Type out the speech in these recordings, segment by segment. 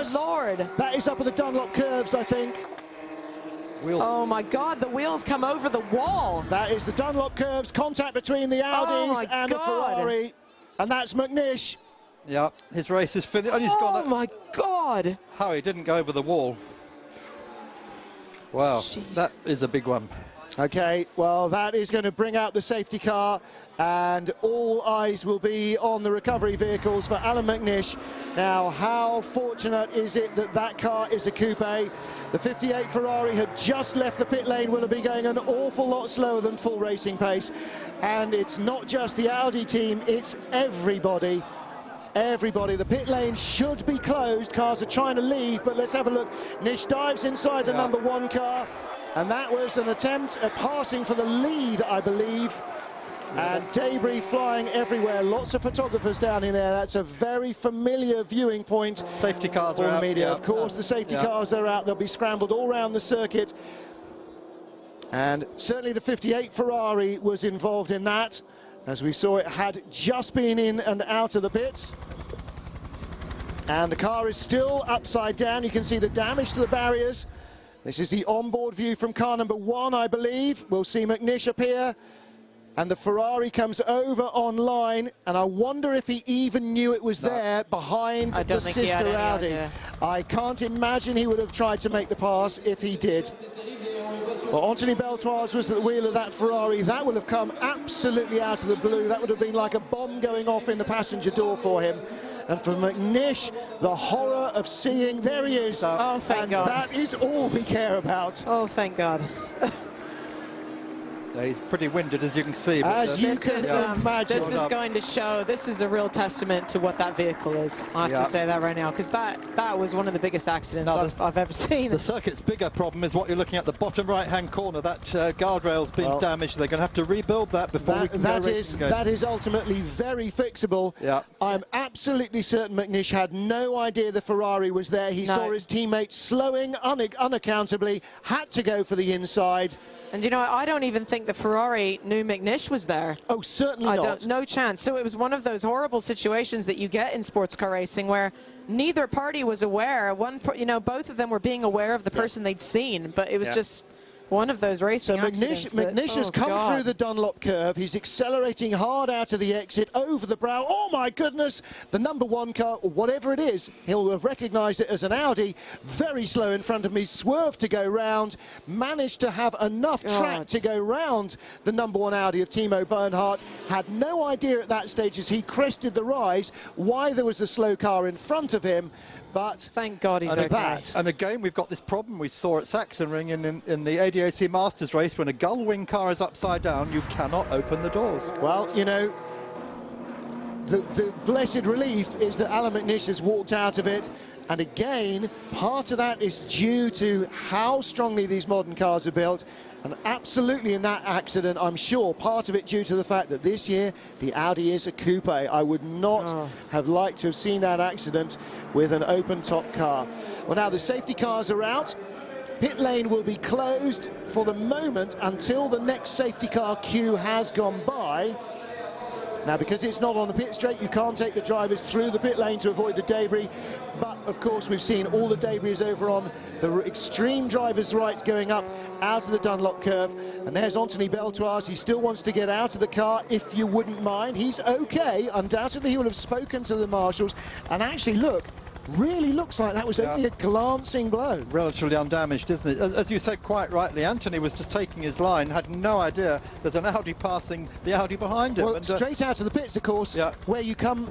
yes. my Lord. That is up at the Dunlop curves, I think. Wheels. Oh my God, the wheels come over the wall. That is the Dunlop curves, contact between the Audis and the Ferrari. And that's McNish. Yeah, his race is finished. And he's gone. Oh my God. How he didn't go over the wall. Wow, Jeez. That is a big one. Okay, well, that is going to bring out the safety car, and all eyes will be on the recovery vehicles for Alan McNish. Now, how fortunate is it that that car is a coupe? The 58 Ferrari had just left the pit lane, will have been going an awful lot slower than full racing pace. And it's not just the Audi team, it's everybody. Everybody, the pit lane should be closed. Cars are trying to leave, but let's have a look. Nish dives inside the number one car. And that was an attempt at passing for the lead, I believe. And debris flying everywhere. Lots of photographers down in there. That's a very familiar viewing point. Safety cars are out. Media. Of course, the safety cars are out. They'll be scrambled all around the circuit. And certainly the 58 Ferrari was involved in that. As we saw, it had just been in and out of the pits. And the car is still upside down. You can see the damage to the barriers. This is the onboard view from car number one, I believe. We'll see McNish appear, and the Ferrari comes over online, and I wonder if he even knew it was there behind the sister Audi. I can't imagine he would have tried to make the pass if he did. Well, Anthony Beltoise was at the wheel of that Ferrari. That would have come absolutely out of the blue. That would have been like a bomb going off in the passenger door for him. And for McNish, the horror of seeing, there he is. Oh, thank God. That is all we care about. Oh, thank God. He's pretty winded, as you can see. But, as you can imagine. This is going to show, this is a real testament to what that vehicle is. I have to say that right now, because that was one of the biggest accidents I've ever seen. The circuit's bigger problem is what you're looking at the bottom right-hand corner. That guardrail's been damaged. They're going to have to rebuild that before we can that is ultimately very fixable. Yeah. I'm absolutely certain McNish had no idea the Ferrari was there. He saw his teammate slowing unaccountably, had to go for the inside. And you know, I don't even think the Ferrari knew McNish was there. Oh, certainly not. No chance. So it was one of those horrible situations that you get in sports car racing where neither party was aware. Both of them were being aware of the person they'd seen, but it was just one of those racing accidents. So McNish has come through the Dunlop curve. He's accelerating hard out of the exit, over the brow. Oh, my goodness. The number one car, or whatever it is, he'll have recognised it as an Audi. Very slow in front of me. Swerved to go round. Managed to have enough track to go round the number one Audi of Timo Bernhardt. Had no idea at that stage as he crested the rise why there was a slow car in front of him. But thank God he's okay. And again, we've got this problem we saw at Sachsenring in the ADAC Masters race. When a gull-wing car is upside down, you cannot open the doors. Well, you know, the blessed relief is that Alan McNish has walked out of it. And again, part of that is due to how strongly these modern cars are built. And absolutely in that accident, I'm sure, part of it due to the fact that this year the Audi is a coupe. I would not have liked to have seen that accident with an open-top car. Well, now the safety cars are out. Pit lane will be closed for the moment until the next safety car queue has gone by. Now, because it's not on the pit straight, you can't take the drivers through the pit lane to avoid the debris. But, of course, we've seen all the debris is over on the extreme driver's right going up out of the Dunlop curve. And there's Anthony Beltoise. He still wants to get out of the car, if you wouldn't mind. He's okay. Undoubtedly, he will have spoken to the marshals. And actually, look, really looks like that was only a glancing blow. Relatively undamaged, isn't it? As you said quite rightly, Anthony was just taking his line, had no idea there's an Audi passing the Audi behind him. Well, straight out of the pits, of course, where you come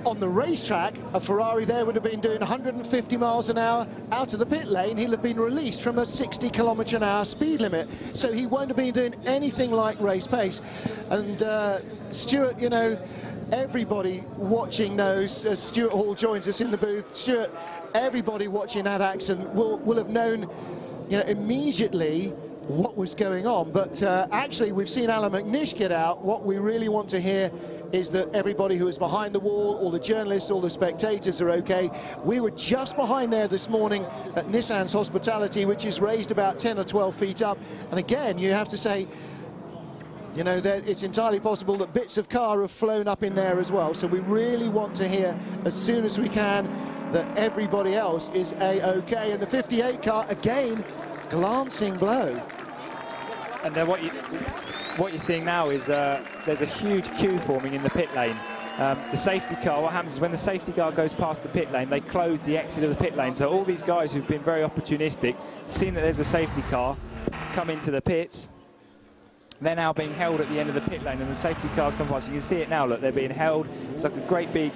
on the racetrack, a Ferrari there would have been doing 150 miles an hour out of the pit lane. He'll have been released from a 60km/h speed limit, so he won't have been doing anything like race pace. And Stuart, you know, everybody watching knows, as Stuart Hall joins us in the booth, Stuart, everybody watching that accident will have known, you know, immediately what was going on. But actually, we've seen Alan McNish get out. What we really want to hear is that everybody who is behind the wall, all the journalists, all the spectators are okay. We were just behind there this morning at Nissan's hospitality, which is raised about 10 or 12 feet up. And again, you have to say, You know, it's entirely possible that bits of car have flown up in there as well. So we really want to hear as soon as we can that everybody else is A-OK. And the 58 car, again, glancing blow. And then what you're seeing now is there's a huge queue forming in the pit lane. The safety car, what happens is when the safety car goes past the pit lane, they close the exit of the pit lane. So all these guys who've been very opportunistic, seeing that there's a safety car, come into the pits. They're now being held at the end of the pit lane, and the safety cars come past. You can see it now, look, they're being held. It's like a great big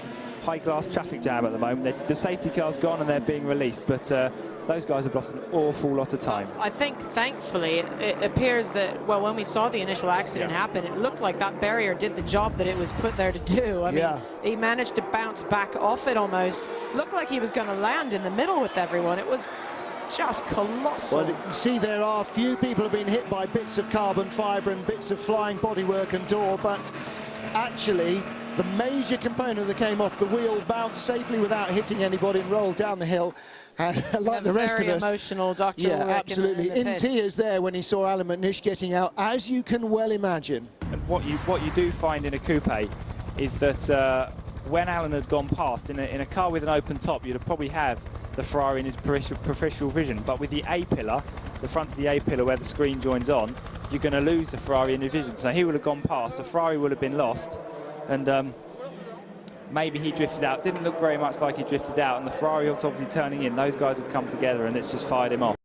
high-glass traffic jam at the moment. The safety car's gone and they're being released, but those guys have lost an awful lot of time. I think, thankfully, it appears that, well, when we saw the initial accident happen, it looked like that barrier did the job that it was put there to do. I mean, he managed to bounce back off it almost. Looked like he was going to land in the middle with everyone. It was just colossal. Well, you see, there are few people have been hit by bits of carbon fibre and bits of flying bodywork and door, but actually the major component that came off the wheel bounced safely without hitting anybody and rolled down the hill. And like the rest of us, very emotional Dr. Yeah, Ulrich absolutely. In tears there when he saw Alan McNish getting out, as you can well imagine. And what you do find in a coupe is that when Alan had gone past, in a car with an open top, you'd probably have the Ferrari in his peripheral vision. But with the A-pillar, the front of the A-pillar where the screen joins on, you're going to lose the Ferrari in your vision. So he would have gone past, the Ferrari would have been lost, and maybe he drifted out. Didn't look very much like he drifted out, and the Ferrari was obviously turning in. Those guys have come together and it's just fired him off.